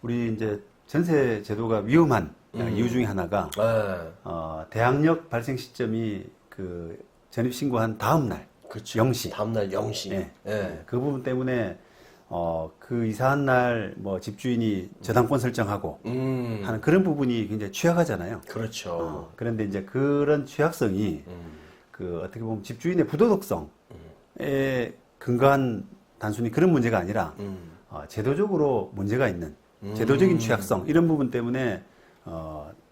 우리 이제 전세 제도가 위험한 이유 중에 하나가 네. 대항력 발생 시점이 그 전입 신고한 다음 날 그렇죠. 0시. 다음날 0시. 예. 예. 그 부분 때문에 그 이사한 날 뭐 집주인이 저당권 설정하고 하는 그런 부분이 굉장히 취약하잖아요. 그렇죠. 그런데 이제 그런 취약성이 그 어떻게 보면 집주인의 부도덕성에 근거한 단순히 그런 문제가 아니라 제도적으로 문제가 있는 제도적인 취약성 이런 부분 때문에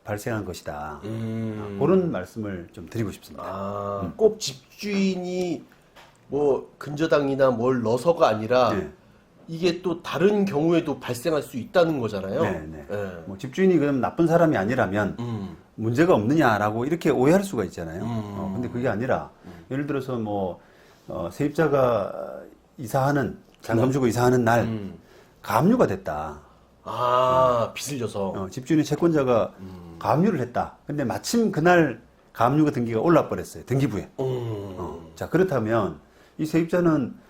발생한 것이다. 그런 말씀을 좀 드리고 싶습니다. 꼭 집주인이 뭐 근저당이나 뭘 넣어서가 아니라 네. 이게 또 다른 경우에도 발생할 수 있다는 거잖아요. 네, 네. 예. 뭐 집주인이 그럼 나쁜 사람이 아니라면 문제가 없느냐라고 이렇게 오해할 수가 있잖아요. 근데 그게 아니라 예를 들어서 뭐 세입자가 이사하는 잔금 주고 이사하는 날 가압류가 됐다. 빚을 져서. 집주인의 채권자가 가압류를 했다. 근데 마침 그날 가압류가 등기가 올라 버렸어요. 등기부에. 자 그렇다면 이 세입자는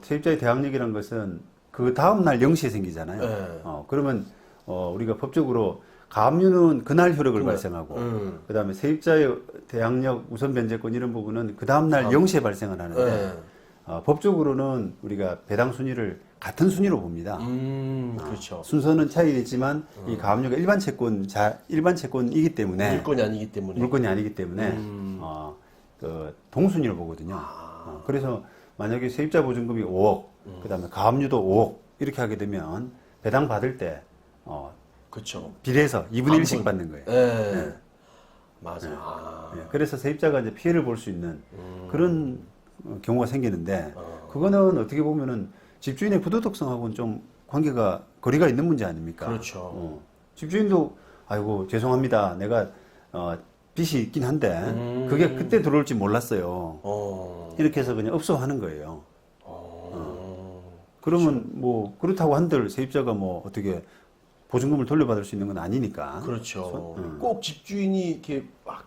세입자의 대항력이라는 것은 그 다음 날 0시에 생기잖아요. 네. 그러면 우리가 법적으로 가압류는 그날 효력을 발생하고 그다음에 세입자의 대항력 우선 변제권 이런 부분은 그 다음 날 0시에 발생을 하는데 법적으로는 우리가 배당 순위를 같은 순위로 봅니다. 그렇죠. 순서는 차이겠지만 이 가압류가 일반 채권이기 때문에 물건이 아니기 때문에 그 동순위로 보거든요. 그래서 만약에 세입자 보증금이 5억, 그다음에 가압류도 5억 이렇게 하게 되면 배당 받을 때 그렇죠. 비례해서 2분의 1씩 받는 거예요. 네. 맞아. 네. 그래서 세입자가 이제 피해를 볼 수 있는 그런 경우가 생기는데 그거는 어떻게 보면은 집주인의 부도덕성하고는 좀 관계가 거리가 있는 문제 아닙니까? 그렇죠. 집주인도 아이고 죄송합니다. 내가 빚이 있긴 한데 그게 그때 들어올지 몰랐어요. 이렇게 해서 그냥 업소하는 거예요. 그러면 뭐 그렇다고 한들 세입자가 뭐 어떻게 보증금을 돌려받을 수 있는 건 아니니까. 그렇죠. 꼭 집주인이 이렇게 막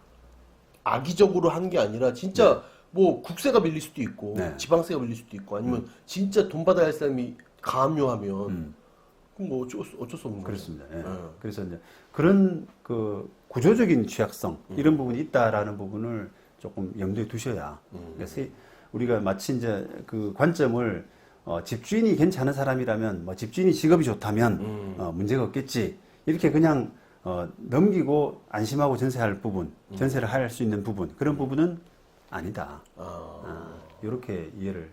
악의적으로 한 게 아니라 진짜 뭐 국세가 밀릴 수도 있고 네. 지방세가 밀릴 수도 있고 아니면 진짜 돈 받아야 할 사람이 가압류하면 그럼 뭐 어쩔 수 없는 거죠. 그렇습니다. 예. 그래서 이제 그런 그 구조적인 취약성 이런 부분이 있다라는 부분을 조금 염두에 두셔야. 그래서 우리가 마치 이제 그 관점을 집주인이 괜찮은 사람이라면 뭐 집주인이 직업이 좋다면 문제가 없겠지 이렇게 그냥 넘기고 안심하고 전세할 부분, 전세를 할 수 있는 부분 그런 부분은 아니다. 이렇게 이해를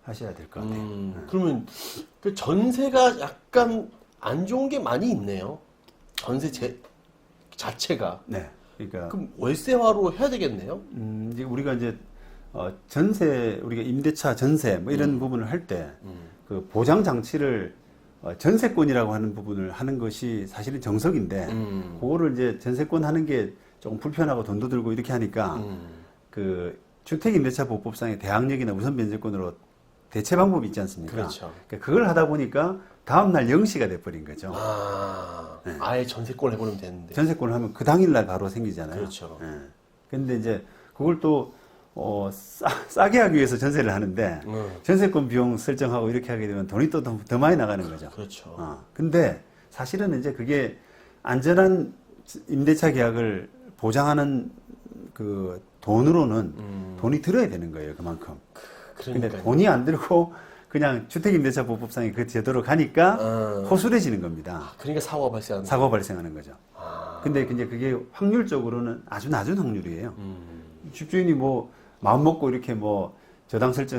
하셔야 될 것 같아요. 그러면 그 전세가 약간 안 좋은 게 많이 있네요. 전세 자체가. 네. 그러니까 그럼 월세화로 해야 되겠네요. 이제 우리가 이제 전세 우리가 임대차 전세 뭐 이런 부분을 할 때 그 보장 장치를 전세권이라고 하는 부분을 하는 것이 사실은 정석인데 그거를 이제 전세권 하는 게 조금 불편하고 돈도 들고 이렇게 하니까 그 주택임대차보호법상의 대항력이나 우선변제권으로 대체 방법이 있지 않습니까? 그렇죠. 그러니까 그걸 하다 보니까 다음날 0시가 돼버린 거죠. 네. 아예 전세권을 해버리면 되는데. 전세권을 하면 그 당일날 바로 생기잖아요. 그렇죠. 예. 근데 이제 그걸 또 싸게 하기 위해서 전세를 하는데 전세권 비용 설정하고 이렇게 하게 되면 돈이 또 더 많이 나가는 거죠. 그렇죠. 근데 사실은 이제 그게 안전한 임대차 계약을 보장하는 그 돈으로는 돈이 들어야 되는 거예요. 그만큼. 근데 돈이 안 들고 그냥 주택임대차보호법상의 그 제도로 가니까 허술해지는 겁니다. 그러니까 사고가 발생하는 사고가 발생하는 거죠. 근데 이제 그게 확률적으로는 아주 낮은 확률이에요. 집주인이 뭐 마음 먹고 이렇게 뭐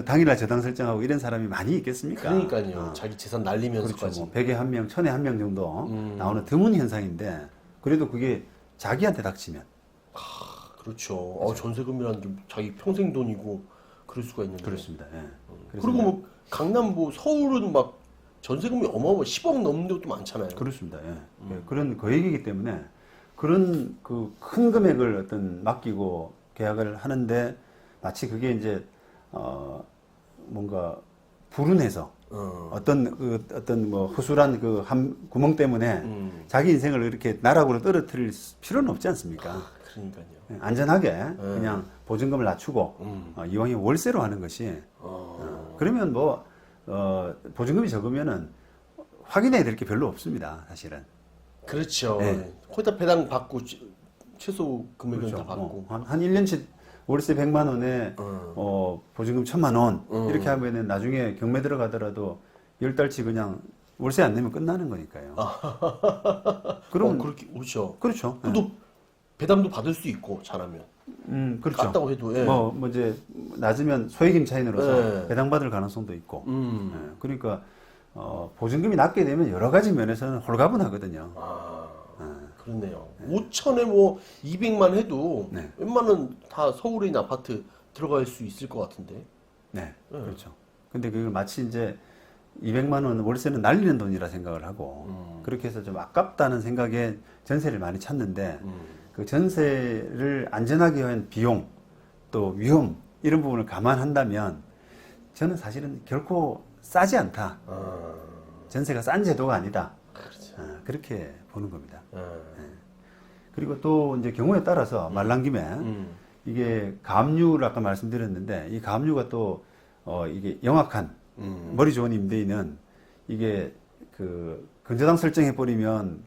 당일날 저당 설정하고 이런 사람이 많이 있겠습니까? 그러니까요. 자기 재산 날리면서까지. 그렇죠. 뭐 100에 1명, 1000에 1명 정도 나오는 드문 현상인데 그래도 그게 자기한테 닥치면 그렇죠. 전세금이라는 게 자기 평생 돈이고 그럴 수가 있는데. 그렇습니다. 예. 그리고 뭐 강남 뭐 서울은 막 전세금이 어마어마 10억 넘는 데도 많잖아요. 그렇습니다. 예. 예. 그런 거액이기 때문에 그런 그 큰 금액을 어떤 맡기고 계약을 하는데 마치 그게 이제 뭔가 불운해서 어떤 뭐 허술한 그 한 구멍 때문에 자기 인생을 이렇게 나락으로 떨어뜨릴 필요는 없지 않습니까? 그러니까요. 예, 안전하게 그냥 보증금을 낮추고 이왕에 월세로 하는 것이 그러면 뭐 보증금이 적으면은 확인해야 될 게 별로 없습니다, 사실은. 그렇죠. 네. 거기다 배당 받고 최소 금액은 그렇죠. 다 받고. 한 1년치 월세 100만 원에 보증금 1000만 원 이렇게 하면은 나중에 경매 들어가더라도 10달치 그냥 월세 안 내면 끝나는 거니까요. 그럼 그렇게 오죠. 그렇죠. 그래도 배당도 받을 수 있고 잘하면. 그렇죠. 깠다고 해도. 예. 뭐 이제 낮으면 소액임 차인으로서 예. 배당받을 가능성도 있고. 예. 그러니까 보증금이 낮게 되면 여러 가지 면에서는 홀가분하거든요. 그렇네요. 5천에 뭐 200만 해도 네. 웬만한 다 서울에 있는 아파트 들어갈 수 있을 것 같은데. 네, 그렇죠. 근데 그걸 마치 이제 200만 원 월세는 날리는 돈이라 생각을 하고 그렇게 해서 좀 아깝다는 생각에 전세를 많이 찾는데 그 전세를 안전하게 위한 비용 또 위험 이런 부분을 감안한다면 저는 사실은 결코 싸지 않다. 전세가 싼 제도가 아니다. 그렇게 보는 겁니다. 그리고 또 이제 경우에 따라서 말란 김에 이게 가압류를 아까 말씀드렸는데 이 가압류가 또 이게 영악한 머리 좋은 임대인은 이게 그 근저당 설정해 버리면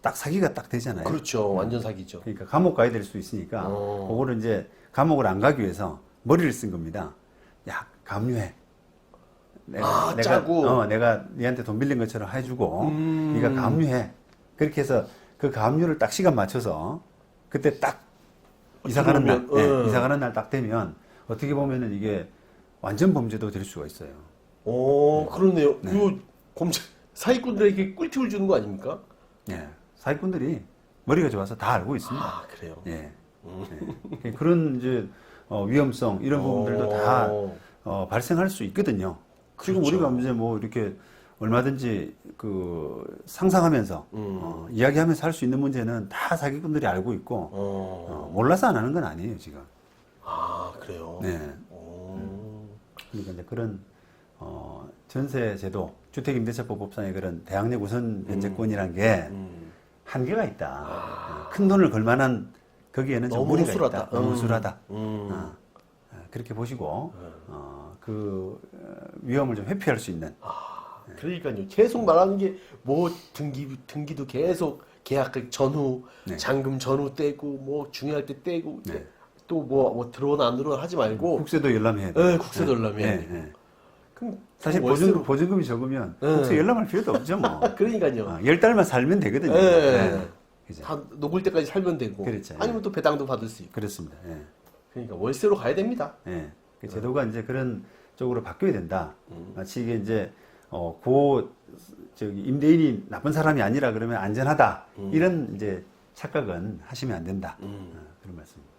딱 사기가 딱 되잖아요. 그렇죠. 완전 사기죠. 그러니까 감옥 가야 될 수 있으니까 그거를 이제 감옥을 안 가기 위해서 머리를 쓴 겁니다. 야, 가압류해. 짜고. 내가 니한테 돈 빌린 것처럼 해주고 네가 가압류해. 그렇게 해서 그 가압류를 딱 시간 맞춰서 그때 딱 이사 가는 날, 이사 가는 날 딱 되면 어떻게 보면은 이게 완전 범죄도 될 수가 있어요. 그러네요. 이거 사기꾼들에게 꿀팁을 주는 거 아닙니까? 예, 사기꾼들이 머리가 좋아서 다 알고 있습니다. 그래요. 예. 예. 그런 이제 위험성 이런 부분들도 다 발생할 수 있거든요. 지금 그렇죠. 우리가 이제 뭐 이렇게 얼마든지 그 상상하면서 이야기하면서 할 수 있는 문제는 다 사기꾼들이 알고 있고 몰라서 안 하는 건 아니에요 지금. 그래요. 네. 그러니까 이제 그런 전세 제도, 주택임대차법상의 그런 대항력 우선 변제권이라는 게 한계가 있다. 큰 돈을 걸 만한 거기에는 좀 너무 무리가 허술하다. 있다. 너무 허술하다. 그렇게 보시고 그 위험을 좀 회피할 수 있는. 그러니까요. 계속 말하는 게 뭐 등기도 계속 계약 전후 네. 잔금 전후 떼고 뭐 중요할 때 떼고 네. 또 뭐 들어오나 안 들어오나 하지 말고 국세도 열람해야 돼. 네, 국세도 열람해야 되고. 그럼 사실 월세로- 보증금이 적으면 국세 열람할 필요도 없죠 뭐. 그러니까요. 10달만 살면 되거든요. 네. 그죠? 다 녹을 때까지 살면 되고. 그렇죠. 아니면 또 배당도 받을 수 있고. 그렇습니다. 예. 그러니까 월세로 가야 됩니다. 예. 그 제도가 이제 그런 쪽으로 바뀌어야 된다. 마치 이게 이제 저기 임대인이 나쁜 사람이 아니라 그러면 안전하다. 이런 이제 착각은 하시면 안 된다. 그런 말씀입니다.